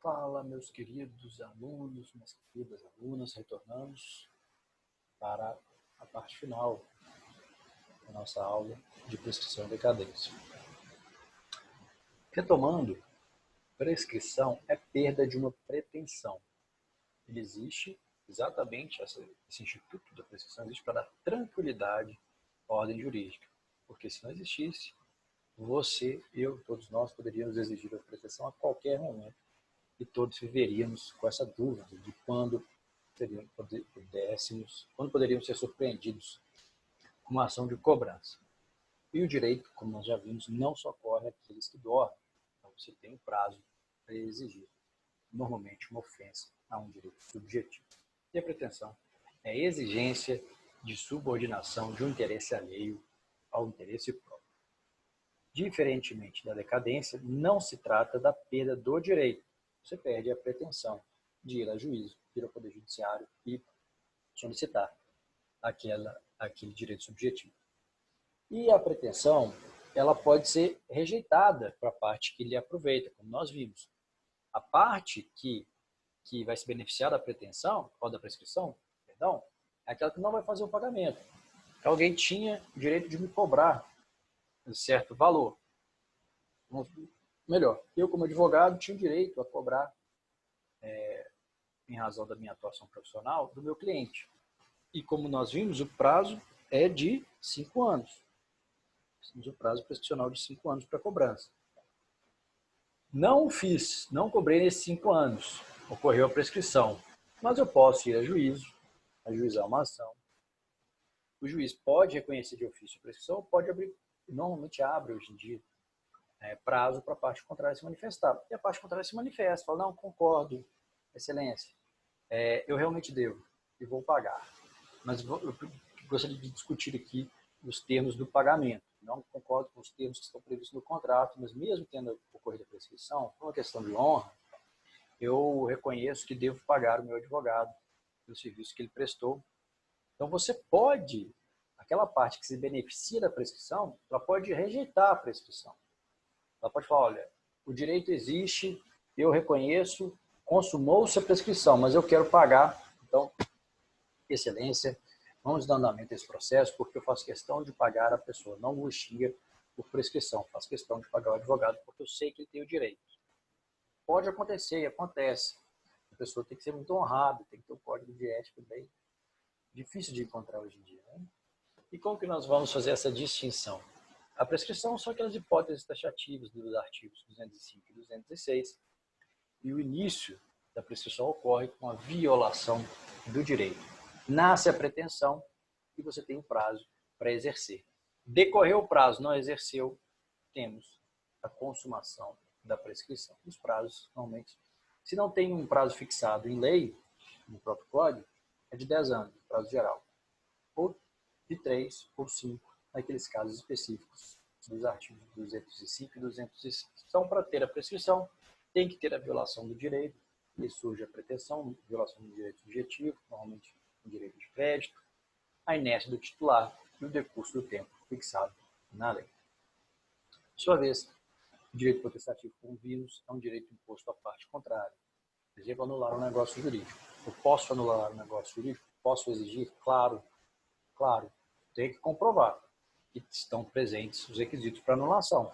Fala, meus queridos alunos, minhas queridas alunas, retornamos para a parte final da nossa aula de prescrição e decadência. Retomando, prescrição é perda de uma pretensão. Ele existe exatamente, esse instituto da prescrição existe para dar tranquilidade à ordem jurídica, porque se não existisse, você, eu, todos nós poderíamos exigir a pretensão a qualquer momento e todos viveríamos com essa dúvida de quando poderíamos ser surpreendidos com uma ação de cobrança. E o direito, como nós já vimos, não socorre aqueles que dormem. Então você tem um prazo para exigir, normalmente uma ofensa a um direito subjetivo. E a pretensão é a exigência de subordinação de um interesse alheio ao interesse próprio. Diferentemente da decadência, não se trata da perda do direito. Você perde a pretensão de ir a juízo, ir ao Poder Judiciário e solicitar aquele direito subjetivo. E a pretensão, ela pode ser rejeitada para a parte que lhe aproveita, como nós vimos. A parte que vai se beneficiar da pretensão, ou da prescrição, perdão, é aquela que não vai fazer o pagamento. Alguém tinha o direito de me cobrar um certo valor. Melhor, eu como advogado tinha o direito a cobrar, em razão da minha atuação profissional, do meu cliente. E como nós vimos, o prazo é de 5 anos. Temos o prazo prescricional de 5 anos para cobrança. Não fiz, não cobrei nesses 5 anos, ocorreu a prescrição, mas eu posso ir a juízo, ajuizar uma ação. O juiz pode reconhecer de ofício a prescrição, pode abrir, normalmente abre hoje em dia, prazo para a parte contrária se manifestar. E a parte contrária se manifesta, fala, não, concordo, excelência, eu realmente devo e vou pagar. Mas eu gostaria de discutir aqui os termos do pagamento. Não concordo com os termos que estão previstos no contrato, mas mesmo tendo ocorrido a prescrição, por uma questão de honra, eu reconheço que devo pagar o meu advogado pelo serviço que ele prestou. Então você pode, aquela parte que se beneficia da prescrição, ela pode rejeitar a prescrição. Ela pode falar, olha, o direito existe, eu reconheço, consumou-se a prescrição, mas eu quero pagar. Então, excelência, vamos dar andamento a esse processo, porque eu faço questão de pagar a pessoa, não o xinga por prescrição, faço questão de pagar o advogado, porque eu sei que ele tem o direito. Pode acontecer, e acontece. A pessoa tem que ser muito honrada, tem que ter um código de ética bem difícil de encontrar hoje em dia. Né? E como que nós vamos fazer essa distinção? A prescrição são aquelas hipóteses taxativas dos artigos 205 e 206, e o início da prescrição ocorre com a violação do direito. Nasce a pretensão e você tem um prazo para exercer. Decorreu o prazo, não exerceu, temos a consumação da prescrição. Os prazos, normalmente, se não tem um prazo fixado em lei, no próprio código, é de 10 anos, prazo geral. Ou de 3 ou 5, naqueles casos específicos dos artigos 205 e 206. Então, para ter a prescrição, tem que ter a violação do direito, e surge a pretensão, violação do direito subjetivo, normalmente o direito de crédito, a inércia do titular e o decurso do tempo fixado na lei. Por sua vez, o direito potestativo convivos é um direito imposto à parte contrária. Por exemplo, anular um negócio jurídico. Eu posso anular um negócio jurídico? Posso exigir? Claro. Tem que comprovar que estão presentes os requisitos para anulação.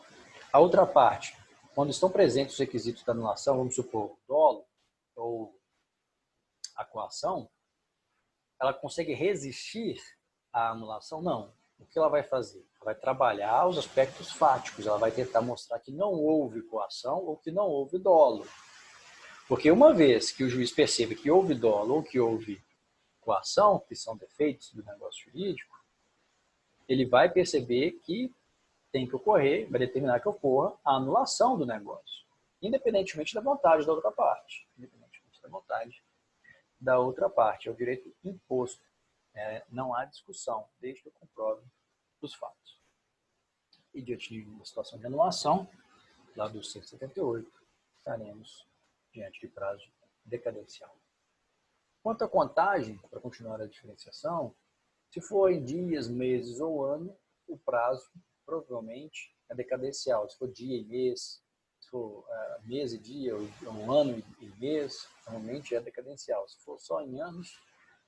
A outra parte, quando estão presentes os requisitos da anulação, vamos supor, dolo ou a coação, ela consegue resistir à anulação? Não. O que ela vai fazer? Ela vai trabalhar os aspectos fáticos, ela vai tentar mostrar que não houve coação ou que não houve dolo. Porque uma vez que o juiz percebe que houve dolo ou que houve coação, que são defeitos do negócio jurídico, ele vai perceber que tem que ocorrer, vai determinar que ocorra a anulação do negócio, independentemente da vontade da outra parte. Independentemente da vontade da outra parte. É o direito imposto. Não há discussão, desde que eu comprove os fatos. E diante de uma situação de anulação, lá do 178, estaremos diante de prazo decadencial. Quanto à contagem, para continuar a diferenciação, se for em dias, meses ou ano, o prazo provavelmente é decadencial. Se for dia e mês, se for mês e dia, ou um ano e mês, normalmente é decadencial. Se for só em anos,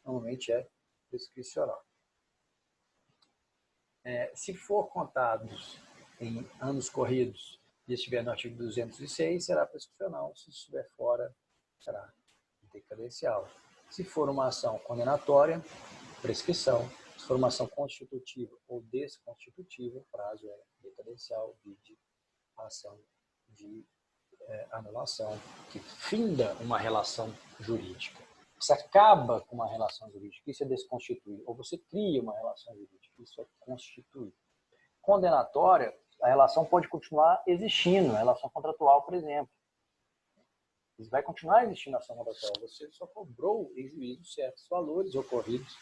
normalmente é prescricional. Se for contados em anos corridos e estiver no artigo 206, será prescricional. Se estiver fora, será decadencial. Se for uma ação condenatória, prescrição. Se for uma ação constitutiva ou desconstitutiva, o prazo é decadencial, vide a ação de anulação, que finda uma relação jurídica. Você acaba com uma relação jurídica, isso é desconstituir. Ou você cria uma relação jurídica, isso é constituir. Condenatória, a relação pode continuar existindo, a relação contratual, por exemplo. Vai continuar existindo a ação contratual, você só cobrou em juízo certos valores ocorridos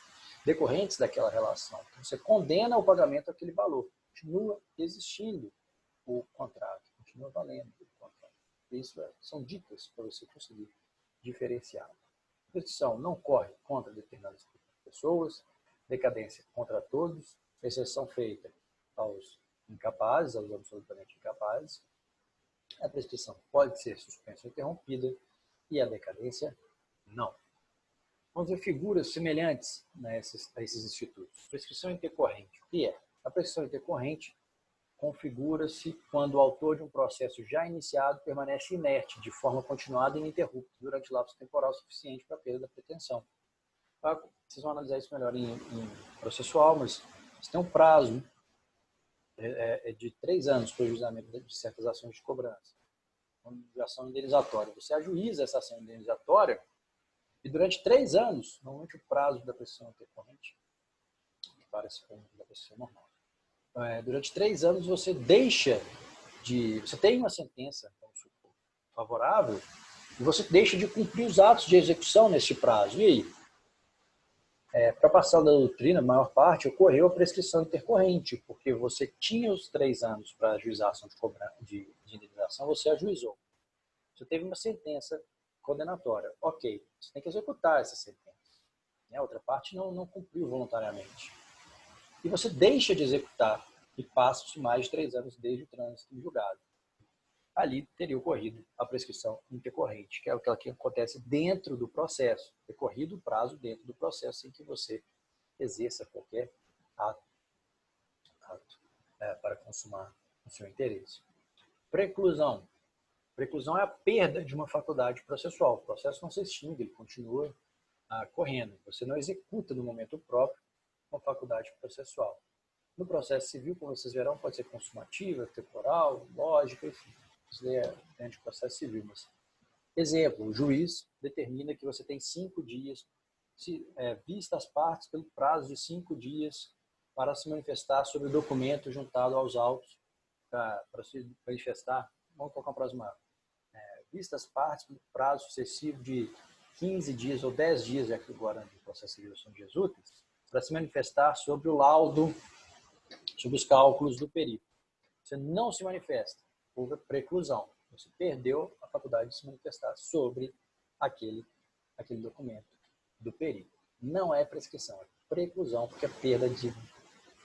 decorrentes daquela relação. Então, você condena o pagamento daquele valor. Continua existindo o contrato, continua valendo o contrato. Isso são dicas para você conseguir diferenciar. Prescrição não corre contra determinadas pessoas, decadência contra todos, exceção feita aos incapazes, aos absolutamente incapazes. A prescrição pode ser suspensa ou interrompida e a decadência não. Vamos ver figuras semelhantes a esses institutos. Prescrição intercorrente. O que é? A prescrição intercorrente configura-se quando o autor de um processo já iniciado permanece inerte, de forma continuada e ininterrupta, durante lapso temporal suficiente para a perda da pretensão. Vocês vão analisar isso melhor em processual, mas você tem um prazo de 3 anos para o juizamento de certas ações de cobrança. Uma ação indenizatória. Você ajuiza essa ação indenizatória e durante 3 anos, normalmente o prazo da prescrição intercorrente, que parece como da prescrição normal, durante 3 anos você você tem uma sentença favorável e você deixa de cumprir os atos de execução neste prazo. E aí? Para passar da doutrina, a maior parte ocorreu a prescrição intercorrente, porque você tinha os 3 anos para ajuizar a ação de indenização, você ajuizou. Você teve uma sentença condenatória. Ok, você tem que executar essa sentença. A outra parte não cumpriu voluntariamente. E você deixa de executar e passa-se mais de 3 anos desde o trânsito em julgado. Ali teria ocorrido a prescrição intercorrente, que é aquela que acontece dentro do processo, decorrido o prazo dentro do processo em que você exerça qualquer ato para consumar o seu interesse. Preclusão. Preclusão é a perda de uma faculdade processual. O processo não se extingue, ele continua correndo. Você não executa no momento próprio uma faculdade processual. No processo civil, como vocês verão, pode ser consumativa, temporal, lógica, enfim. Isso é dentro de processo civil. Mas, exemplo, o juiz determina que você tem 5 dias, vista as partes pelo prazo de 5 dias para se manifestar sobre o documento juntado aos autos, para se manifestar, vamos colocar um prazo maior, vista as partes pelo prazo sucessivo de 15 dias ou 10 dias, já que agora no processo civil são dias úteis, para se manifestar sobre o laudo, sobre os cálculos do perito. Você não se manifesta, houve preclusão. Você perdeu a faculdade de se manifestar sobre aquele documento do perito. Não é prescrição, é preclusão, porque é perda de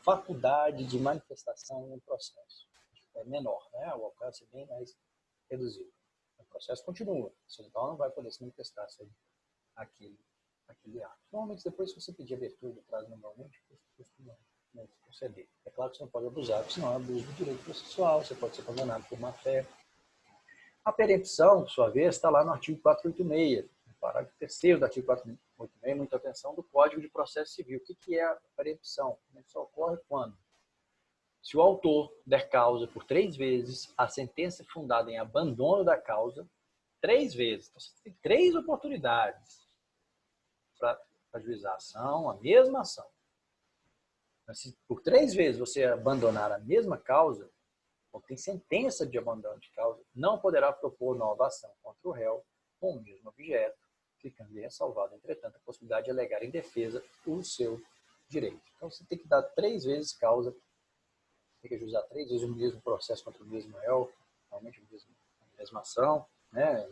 faculdade de manifestação no processo. É menor, né? O alcance é bem mais reduzido. O processo continua, você então não vai poder se manifestar sobre aquele ato. Normalmente, depois que você pedir abertura do prazo normalmente, costuma conceder. É claro que você não pode abusar, porque senão é abuso do direito processual, você pode ser condenado por má-fé. A perempção, por sua vez, está lá no artigo 486, no parágrafo 3º do artigo 486, muita atenção, do Código de Processo Civil. O que é a perempção? Isso ocorre quando? Se o autor der causa por 3 vezes, a sentença é fundada em abandono da causa, 3 vezes. Então, você tem 3 oportunidades para ajuizar a ação, a mesma ação. Mas se por 3 vezes você abandonar a mesma causa, ou tem sentença de abandono de causa, não poderá propor nova ação contra o réu com o mesmo objeto, ficando ressalvado, entretanto, a possibilidade de alegar em defesa o seu direito. Então, você tem que dar 3 vezes causa, tem que ajuizar 3 vezes o mesmo processo contra o mesmo réu, realmente a mesma ação, né?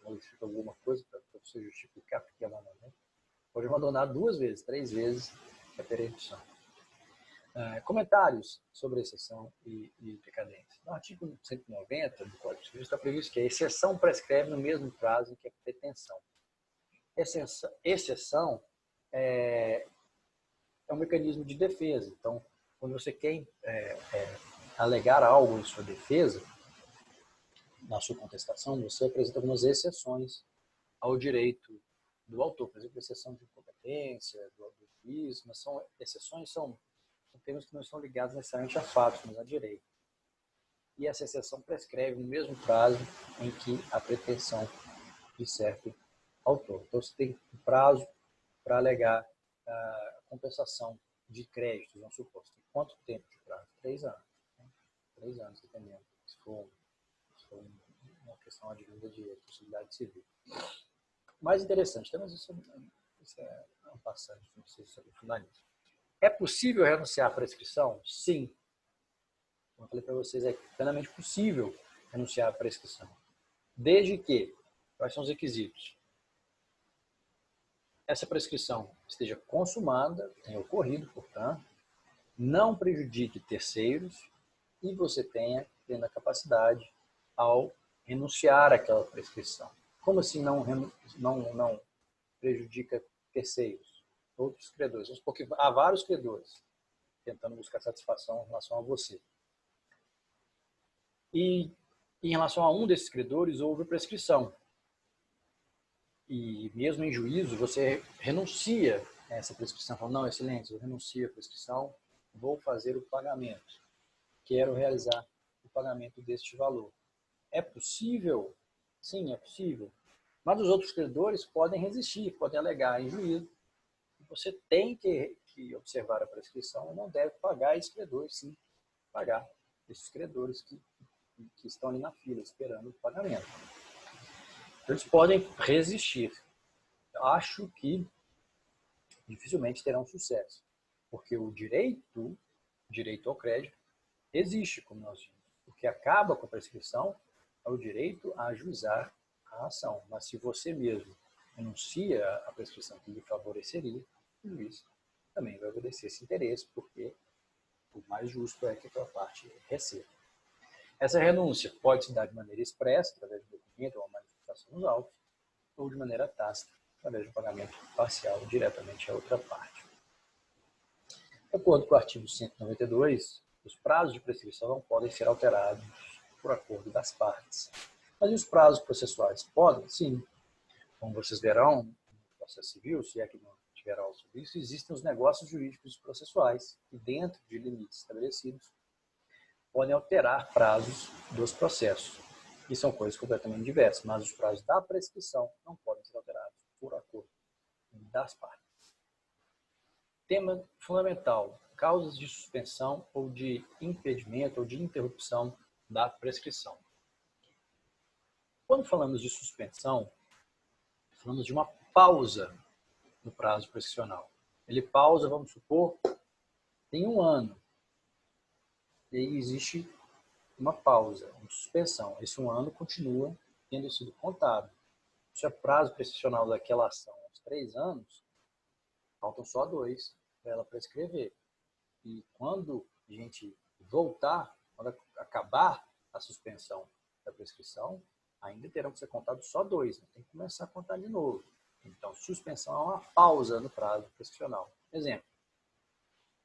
Modifica alguma coisa para você justificar porque abandonou. Pode abandonar 2 vezes, 3 vezes é perempção. Comentários sobre exceção e decadência. No artigo 190 do Código Civil está previsto que a exceção prescreve no mesmo prazo em que a pretensão. Exceção é um mecanismo de defesa. Então, quando você quer alegar algo em sua defesa, na sua contestação, você apresenta algumas exceções ao direito do autor. Por exemplo, exceção de incompetência, do juiz, mas exceções são termos que não estão ligados necessariamente a fatos, mas a direito. E essa exceção prescreve no mesmo prazo em que a pretensão de certo autor. Então, você tem um prazo para alegar a compensação de créditos, vamos supor. Tem quanto tempo de prazo? 3 anos. 3 anos, dependendo. Se for uma questão advinda de possibilidade civil. O mais interessante, mas isso é um passagem, não sei se eu vou finalizar. É possível renunciar à prescrição? Sim. Como eu falei para vocês, é plenamente possível renunciar à prescrição. Desde que, quais são os requisitos? Essa prescrição esteja consumada, tenha ocorrido, portanto, não prejudique terceiros e você tenha plena capacidade ao renunciar àquela prescrição. Como assim não prejudica terceiros? Outros credores. Porque há vários credores tentando buscar satisfação em relação a você. E em relação a um desses credores, houve prescrição. E mesmo em juízo, você renuncia a essa prescrição. Fala, não, excelência, eu renuncio à prescrição, vou fazer o pagamento. Quero realizar o pagamento deste valor. É possível? Sim, é possível. Mas os outros credores podem resistir, podem alegar em juízo. Você tem que observar a prescrição e não deve pagar esses credores, sim, pagar esses credores que estão ali na fila, esperando o pagamento. Então, eles podem resistir. Acho que dificilmente terão sucesso, porque o direito ao crédito existe, como nós vimos. O que acaba com a prescrição é o direito a ajuizar a ação. Mas se você mesmo renuncia à prescrição que lhe favoreceria, o juiz também vai obedecer esse interesse, porque o mais justo é que aquela parte receba. Essa renúncia pode se dar de maneira expressa, através de um documento ou uma manifestação nos autos, ou de maneira tácita, através de um pagamento parcial diretamente à outra parte. De acordo com o artigo 192, os prazos de prescrição não podem ser alterados por acordo das partes. Mas os prazos processuais podem? Sim. Como vocês verão, no processo civil, se é que não tiver algo sobre isso, existem os negócios jurídicos processuais, que dentro de limites estabelecidos, podem alterar prazos dos processos. E são coisas completamente diversas, mas os prazos da prescrição não podem ser alterados por acordo das partes. Tema fundamental: causas de suspensão ou de impedimento ou de interrupção da prescrição. Quando falamos de suspensão, falamos de uma pausa no prazo prescricional. Ele pausa, vamos supor, tem 1 ano. E aí existe uma pausa, uma suspensão. Esse 1 ano continua tendo sido contado. Se é prazo prescricional daquela ação aos 3 anos, faltam só 2 para ela prescrever. E quando a gente voltar, quando acabar a suspensão da prescrição, ainda terão que ser contados só 2. Né? Tem que começar a contar de novo. Então, suspensão é uma pausa no prazo prescricional. Exemplo.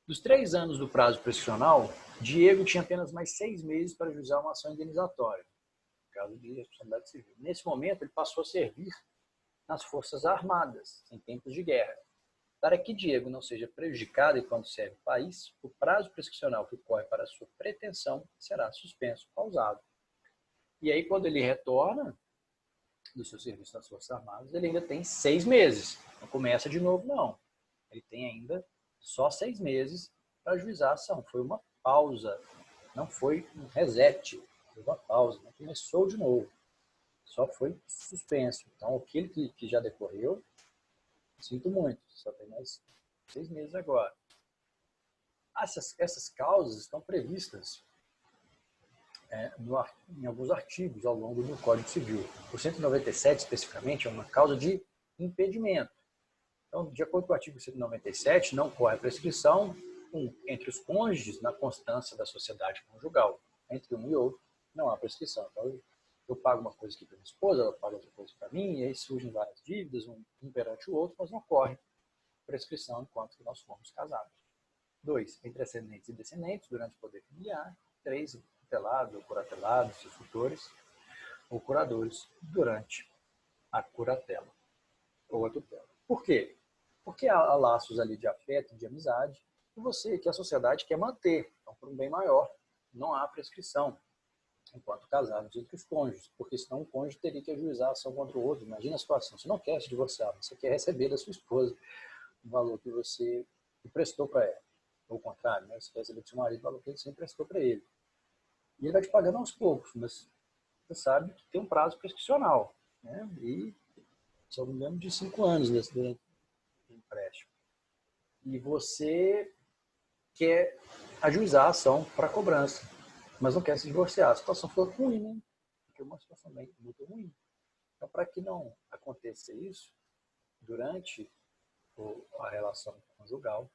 Dos 3 anos do prazo prescricional, Diego tinha apenas mais 6 meses para ajuizar uma ação indenizatória, no caso de responsabilidade civil. Nesse momento, ele passou a servir nas Forças Armadas, em tempos de guerra. Para que Diego não seja prejudicado enquanto serve o país, o prazo prescricional que ocorre para a sua pretensão será suspenso, pausado. E aí, quando ele retorna do seu serviço nas Forças Armadas, ele ainda tem 6 meses. Não começa de novo, não. Ele tem ainda só 6 meses para ajuizar a ação. Foi uma pausa, não foi um reset, foi uma pausa, não começou de novo. Só foi suspenso. Então, aquele que já decorreu, sinto muito, só tem mais 6 meses agora. Essas causas estão previstas em alguns artigos ao longo do Código Civil. O 197, especificamente, é uma causa de impedimento. Então, de acordo com o artigo 197, não corre a prescrição Entre os cônjuges, na constância da sociedade conjugal. Entre um e outro, não há prescrição. Então, eu pago uma coisa aqui para minha esposa, ela paga outra coisa para mim, e aí surgem várias dívidas, um perante o outro, mas não ocorre prescrição enquanto nós formos casados. 2, entre ascendentes e descendentes, durante o poder familiar. 3, tutelado ou curatelado, seus tutores ou curadores, durante a curatela ou a tutela. Por quê? Porque há laços ali de afeto, de amizade, que a sociedade quer manter. Então, por um bem maior, não há prescrição enquanto casados entre os cônjuges, porque senão um cônjuge teria que ajuizar a ação contra o outro. Imagina a situação, você não quer se divorciar, você quer receber da sua esposa o valor que você emprestou para ela. Ou o contrário, né? Você quer receber do seu marido o valor que você emprestou para ele. E ele vai te pagando aos poucos, mas você sabe que tem um prazo prescricional, né? E se eu não me lembro de 5 anos desse empréstimo. E você quer ajuizar a ação para cobrança, mas não quer se divorciar. A situação ficou ruim, né? Porque é uma situação bem muito ruim. Então, para que não aconteça isso, durante a relação conjugal,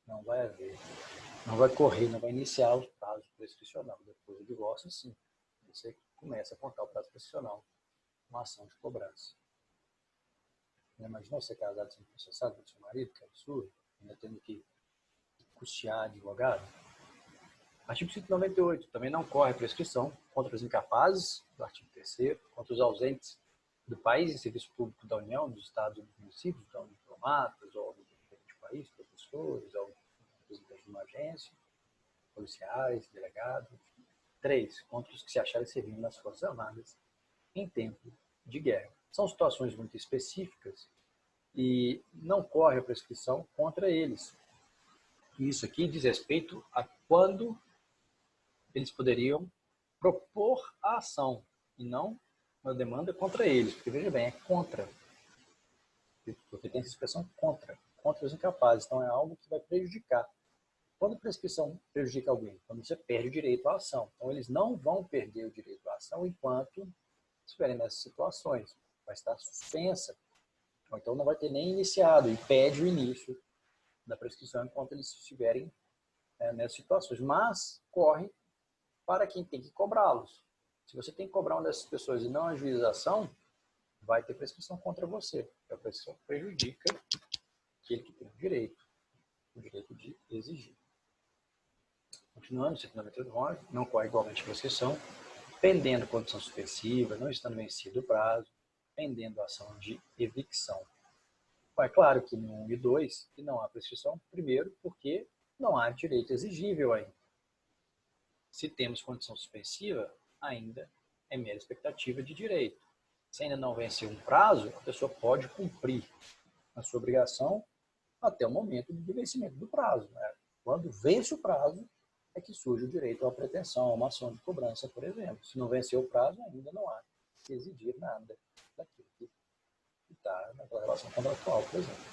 não vai haver, não vai correr, não vai iniciar o prazo prescricional. Depois do divórcio, sim, você começa a contar o prazo prescricional, uma ação de cobrança. Imagina você casado sendo processado pelo seu marido, que é absurdo, ainda tendo que custear advogado. Artigo 198, também não corre prescrição contra os incapazes, do artigo 3º, contra os ausentes do país em serviço público da União, dos estados e dos municípios, então diplomatas, ou do país, professores, ou representantes de uma agência, policiais, delegados. 3, contra os que se acharem servindo nas Forças Armadas em tempo de guerra. São situações muito específicas e não corre a prescrição contra eles. Isso aqui diz respeito a quando eles poderiam propor a ação e não uma demanda contra eles, porque veja bem, é contra, porque tem essa expressão contra os incapazes, então é algo que vai prejudicar. Quando a prescrição prejudica alguém? Quando você perde o direito à ação. Então eles não vão perder o direito à ação enquanto estiverem nessas situações. Vai estar suspensa, ou então não vai ter nem iniciado, impede o início da prescrição enquanto eles estiverem nessas situações. Mas corre para quem tem que cobrá-los. Se você tem que cobrar uma dessas pessoas e não ajuizar a ação, vai ter prescrição contra você. A prescrição prejudica aquele que tem o direito de exigir. Continuando, 199, não corre igualmente prescrição, pendendo condição suspensiva, não estando vencido o prazo, pendendo a ação de evicção. Bom, é claro que no 1 e 2 que não há prescrição, primeiro porque não há direito exigível ainda. Se temos condição suspensiva, ainda é mera expectativa de direito. Se ainda não venceu um prazo, a pessoa pode cumprir a sua obrigação até o momento de vencimento do prazo. Né? Quando vence o prazo, é que surge o direito à pretensão, a uma ação de cobrança, por exemplo. Se não venceu o prazo, ainda não há que exigir nada daquilo que está naquela relação contratual, por exemplo.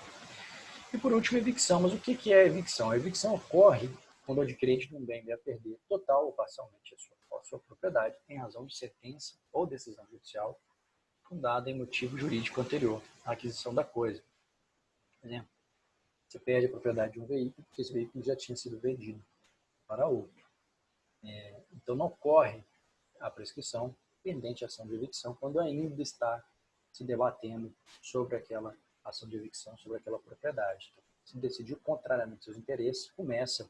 E por último, evicção. Mas o que é evicção? A evicção ocorre quando o adquirente de um bem vier a perder total ou parcialmente a sua propriedade em razão de sentença ou decisão judicial fundada em motivo jurídico anterior à aquisição da coisa. Por exemplo, você perde a propriedade de um veículo porque esse veículo já tinha sido vendido para outro. Então não corre a prescrição pendente a ação de evicção quando ainda está se debatendo sobre aquela ação de evicção, sobre aquela propriedade. Então, se decidiu contrariamente aos seus interesses, começa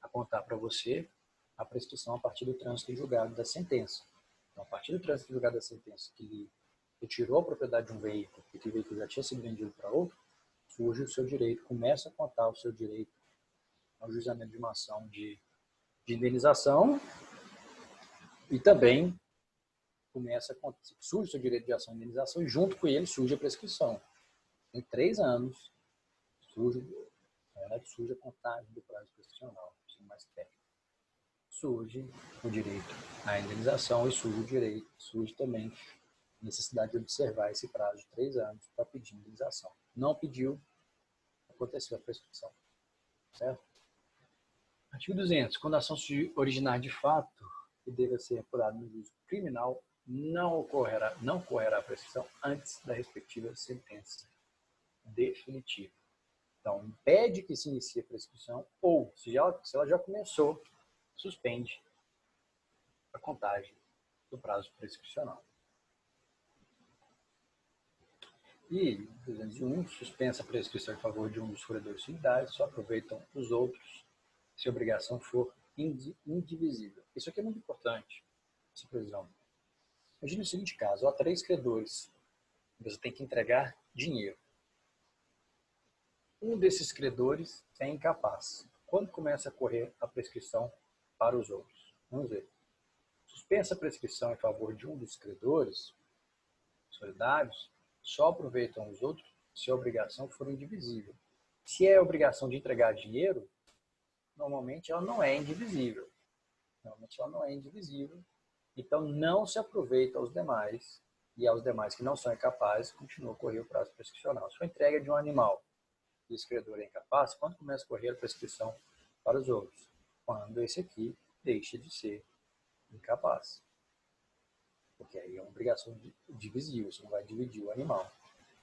a contar para você a prescrição a partir do trânsito em julgado da sentença. Então, a partir do trânsito em julgado da sentença que lhe retirou a propriedade de um veículo, porque o veículo já tinha sido vendido para outro, surge o seu direito, começa a contar o seu direito ao juizamento de uma ação de indenização e também surge o seu direito de ação de indenização e junto com ele surge a prescrição. Em 3 anos, surge a contagem do prazo prescricional, mais técnico. Surge o direito à indenização e surge também a necessidade de observar esse prazo de 3 anos para pedir indenização. Não pediu, aconteceu a prescrição. Certo? Artigo 200. Quando a ação se originar de fato e deva ser apurada no juízo criminal, não correrá a prescrição antes da respectiva sentença definitiva. Então, impede que se inicie a prescrição ou, se ela já começou, suspende a contagem do prazo prescricional. E 201, suspensa a prescrição em favor de um dos credores de unidade, só aproveitam os outros se a obrigação for indivisível. Isso aqui é muito importante, essa previsão. Imagine o seguinte caso, há 3 credores, você tem que entregar dinheiro. Um desses credores é incapaz. Quando começa a correr a prescrição para os outros? Vamos ver. Suspensa a prescrição em favor de um dos credores solidários, só aproveitam os outros se a obrigação for indivisível. Se é a obrigação de entregar dinheiro, normalmente ela não é indivisível. Então não se aproveita aos demais, e aos demais que não são incapazes, continua a correr o prazo prescricional. Se for entrega de um animal e esse credor é incapaz, quando começa a correr a prescrição para os outros? Quando esse aqui deixa de ser incapaz. Porque aí é uma obrigação divisível, você não vai dividir o animal,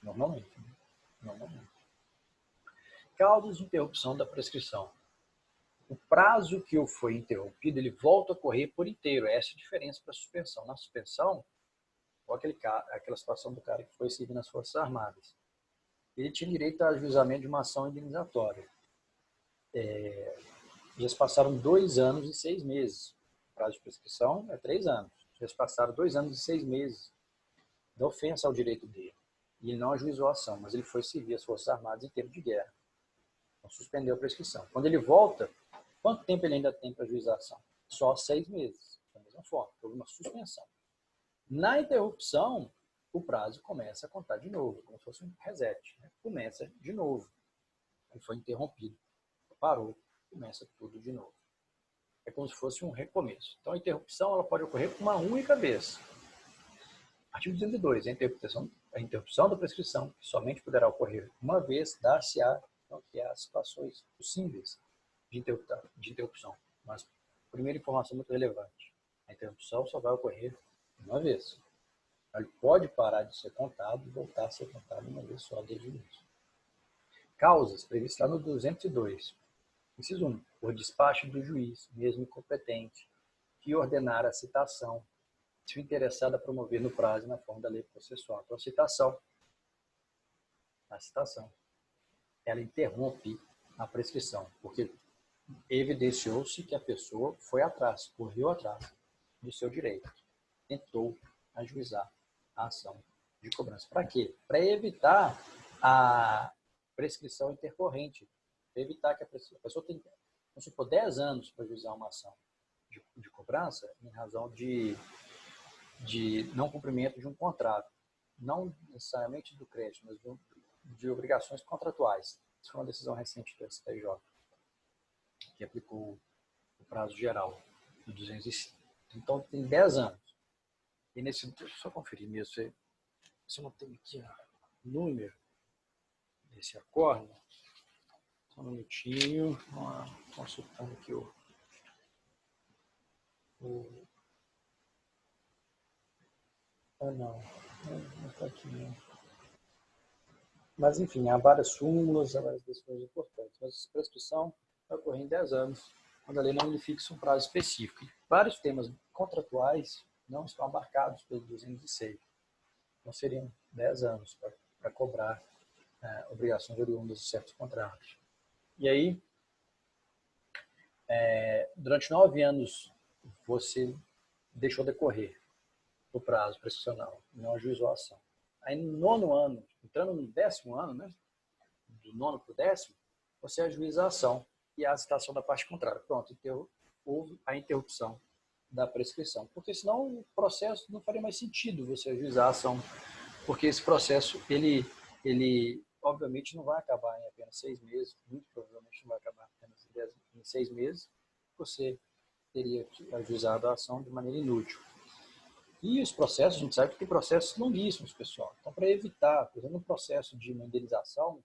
normalmente. Causas de interrupção da prescrição. O prazo que foi interrompido, ele volta a correr por inteiro. Essa é a diferença para a suspensão. Na suspensão, aquela situação do cara que foi servir nas Forças Armadas. Ele tinha direito a ajuizamento de uma ação indenizatória. Já se passaram 2 anos e 6 meses. O prazo de prescrição é 3 anos. Já se passaram 2 anos e 6 meses da ofensa ao direito dele. E ele não ajuizou a ação, mas ele foi servir as Forças Armadas em tempo de guerra. Então suspendeu a prescrição. Quando ele volta, quanto tempo ele ainda tem para ajuizar a ação? Só 6 meses. Da mesma forma, houve uma suspensão. Na interrupção, o prazo começa a contar de novo, como se fosse um reset. Né? Começa de novo. Ele foi interrompido, parou, começa tudo de novo. É como se fosse um recomeço. Então a interrupção ela pode ocorrer com uma única vez. Artigo 202. A interrupção da prescrição, que somente poderá ocorrer uma vez, dar-se-á que há situações possíveis de interrupção. Mas, primeira informação muito relevante, a interrupção só vai ocorrer uma vez. Ele pode parar de ser contado e voltar a ser contado uma vez só desde o início. Causas, previstas lá no 202. Inciso 1. Por despacho do juiz, mesmo incompetente, que ordenar a citação, se o interessado a promover no prazo na forma da lei processual. Então, a citação, ela interrompe a prescrição, porque evidenciou-se que a pessoa foi atrás, correu atrás do seu direito, tentou ajuizar a ação de cobrança. Para quê? Para evitar a prescrição intercorrente, para evitar que a pessoa tenha, vamos supor, 10 anos para ajuizar uma ação de cobrança em razão de não cumprimento de um contrato, não necessariamente do crédito, mas de obrigações contratuais. Isso foi uma decisão recente do STJ, que aplicou o prazo geral do 205. Então, tem 10 anos. E deixa eu só conferir mesmo, se eu não tenho aqui o número desse acordo. Só um minutinho, consultando aqui não está aqui não. Mas, enfim, há várias súmulas, há várias decisões importantes. Mas a prescrição vai ocorrer em 10 anos, quando a lei não lhe fixa um prazo específico. E vários temas contratuais não estão abarcados pelo 206. Então, seriam 10 anos para cobrar obrigações oriundas de certos contratos. E aí, durante 9 anos, você deixou decorrer o prazo prescricional, não ajuizou a ação. Aí, no 9º ano, entrando no 10º ano, né, do 9º para o 10º, você ajuiza a ação e a citação da parte contrária. Pronto, houve a interrupção da prescrição. Porque senão o processo não faria mais sentido você ajuizar a ação, porque esse processo, ele obviamente não vai acabar em apenas 6 meses, muito provavelmente não vai acabar apenas em 6 meses, você teria ajuizado a ação de maneira inútil. E os processos, a gente sabe que tem processos longuíssimos, pessoal. Então, para evitar, por exemplo, um processo de uma indenização,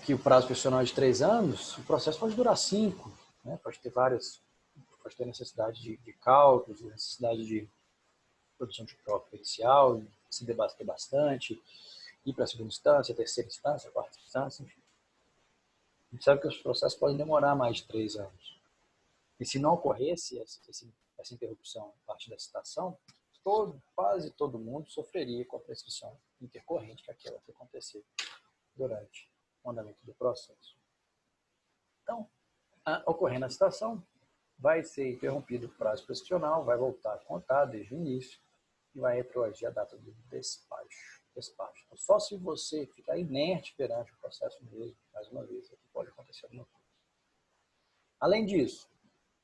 que o prazo prescricional é de 3 anos, o processo pode durar 5, né? Pode ter necessidade de cálculos, necessidade de produção de prova pericial, se debater bastante, ir para a segunda instância, terceira instância, quarta instância, enfim. A gente sabe que os processos podem demorar mais de 3 anos. E se não ocorresse essa interrupção a partir da citação, quase todo mundo sofreria com a prescrição intercorrente, que é aquela que aconteceu durante o andamento do processo. Então, ocorrendo a citação, vai ser interrompido o prazo prescricional, vai voltar a contar desde o início e vai retroagir a data do despacho. Então, só se você ficar inerte perante o processo mesmo, mais uma vez, aqui pode acontecer alguma coisa. Além disso,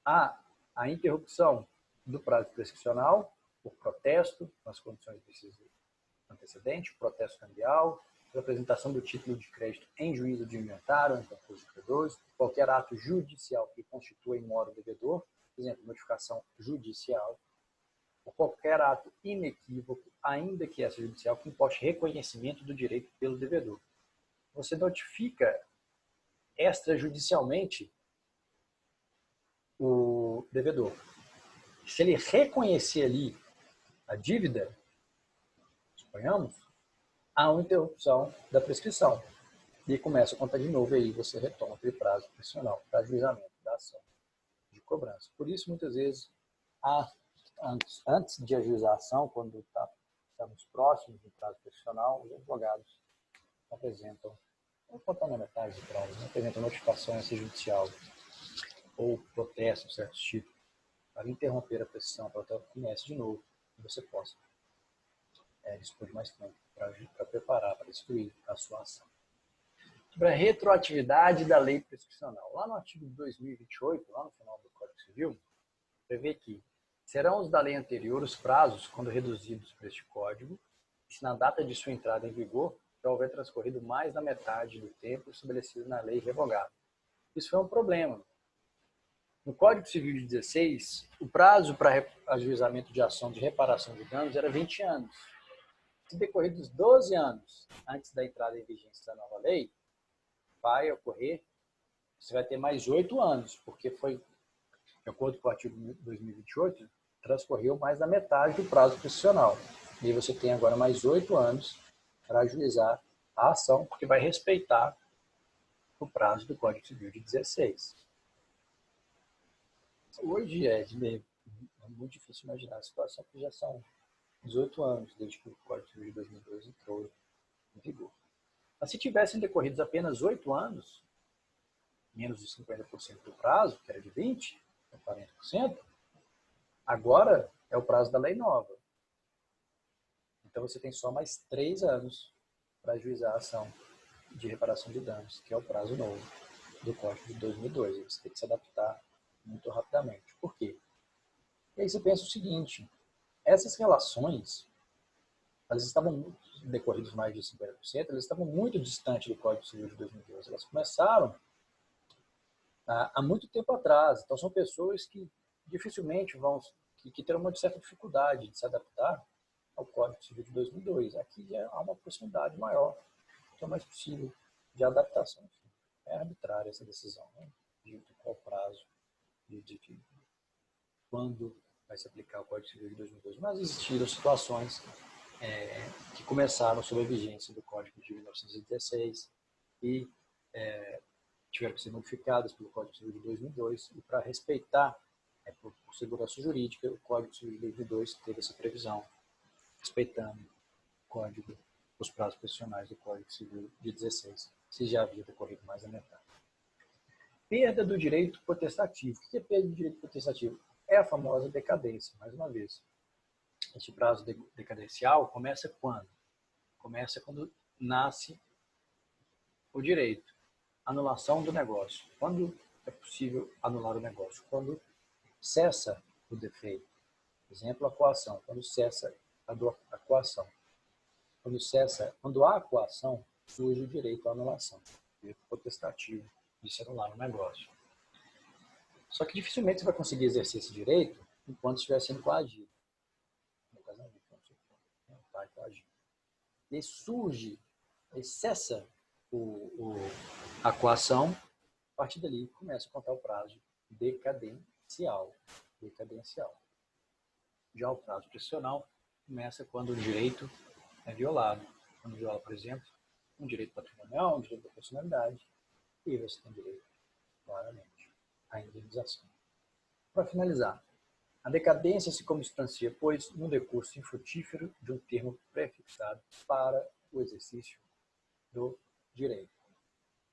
há a interrupção do prazo prescricional por protesto, nas condições antecedentes, protesto cambial, por apresentação do título de crédito em juízo de inventário, em concurso de credores, qualquer ato judicial que constitua em mora o devedor, por exemplo, notificação judicial, ou qualquer ato inequívoco, ainda que essa judicial, que imposte reconhecimento do direito pelo devedor. Você notifica extrajudicialmente o devedor. Se ele reconhecer ali a dívida, suponhamos, há uma interrupção da prescrição. E começa a contar de novo, e aí você retoma aquele prazo prescricional para ajuizamento da ação de cobrança. Por isso, muitas vezes, antes de ajuizar a ação, quando estamos próximos do prazo prescricional, os advogados apresentam, ou contando na metade do prazo, apresentam notificação extrajudicial ou protesto, certos tipos, para interromper a prescrição, para que ela comece de novo e você possa dispor de mais tempo para preparar, para instruir a sua ação. Sobre a retroatividade da lei prescricional. Lá no artigo 2028, lá no final do Código Civil, prevê que serão os da lei anterior os prazos, quando reduzidos por este Código, se na data de sua entrada em vigor já houver transcorrido mais da metade do tempo estabelecido na lei revogada. Isso foi um problema. No Código Civil de 16, o prazo para ajuizamento de ação de reparação de danos era 20 anos. Se decorridos 12 anos antes da entrada em vigência da nova lei, vai ocorrer, você vai ter mais 8 anos, porque foi, de acordo com o artigo 2028, transcorreu mais da metade do prazo prescricional. E você tem agora mais 8 anos para ajuizar a ação, porque vai respeitar o prazo do Código Civil de 16. Hoje é muito difícil imaginar a situação, porque já são 18 anos desde que o Código Civil de 2002 entrou em vigor. Mas se tivessem decorridos apenas 8 anos, menos de 50% do prazo, que era de 20%, 40%, agora é o prazo da lei nova. Então você tem só mais 3 anos para ajuizar a ação de reparação de danos, que é o prazo novo do Código de 2002. Você tem que se adaptar muito rapidamente. Por quê? E aí você pensa o seguinte, essas relações, elas estavam decorridos mais de 50%, elas estavam muito distantes do Código Civil de 2002. Elas começaram há muito tempo atrás. Então são pessoas que dificilmente que terão uma certa dificuldade de se adaptar ao Código Civil de 2002. Aqui já há uma proximidade maior, então é mais possível de adaptação. Enfim, é arbitrária essa decisão, né? De qual prazo, de quando vai se aplicar o Código Civil de 2002. Mas existiram situações que começaram sob a vigência do Código de 1916 e tiveram que ser modificadas pelo Código Civil de 2002 e para respeitar, por segurança jurídica, o Código Civil de 2002 teve essa previsão, respeitando os prazos prescricionais do Código Civil de 16, se já havia decorrido mais da metade. Perda do direito potestativo. O que é perda do direito potestativo? É a famosa decadência, mais uma vez. Este prazo decadencial começa quando? Começa quando nasce o direito. Anulação do negócio. Quando é possível anular o negócio? Quando cessa o defeito. Exemplo, a coação. Quando cessa a coação. Quando há coação, surge o direito à anulação. O direito potestativo de se anular o negócio. Só que dificilmente você vai conseguir exercer esse direito enquanto estiver sendo coagido. No casamento, não vai coagido. E surge, e cessa a coação, a partir dali começa a contar o prazo decadencial. Já o prazo prescricional começa quando o direito é violado. Quando viola, por exemplo, um direito patrimonial, um direito da personalidade, e você tem direito, claramente, à indenização. Para finalizar, a decadência se consubstancia, pois, num decurso infrutífero de um termo prefixado para o exercício do direito.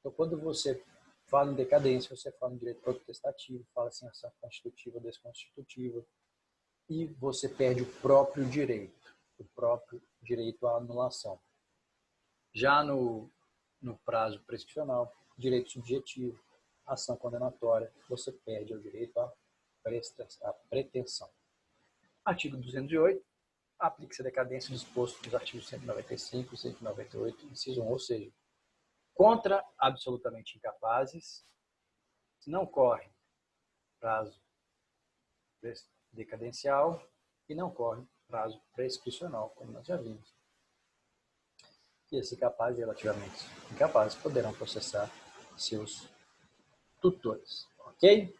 Então, quando você fala em decadência, você fala em direito protestativo, fala em ação constitutiva ou desconstitutiva, e você perde o próprio direito à anulação. Já no prazo prescricional, direito subjetivo, ação condenatória, você perde o direito à pretensão. Artigo 208, aplica-se a decadência disposto nos artigos 195 e 198, inciso 1, ou seja, contra absolutamente incapazes, não corre prazo decadencial e não corre prazo prescricional, como nós já vimos. E esses capazes, relativamente incapazes, poderão processar seus tutores. Ok?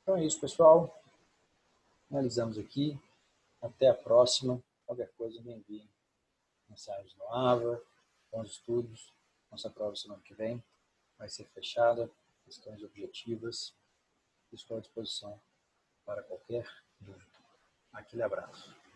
Então é isso, pessoal. Finalizamos aqui. Até a próxima. Qualquer coisa, me enviem mensagens no AVA, bons estudos. Nossa prova semana que vem vai ser fechada, questões objetivas. Estou à disposição para qualquer dúvida. Aquele abraço.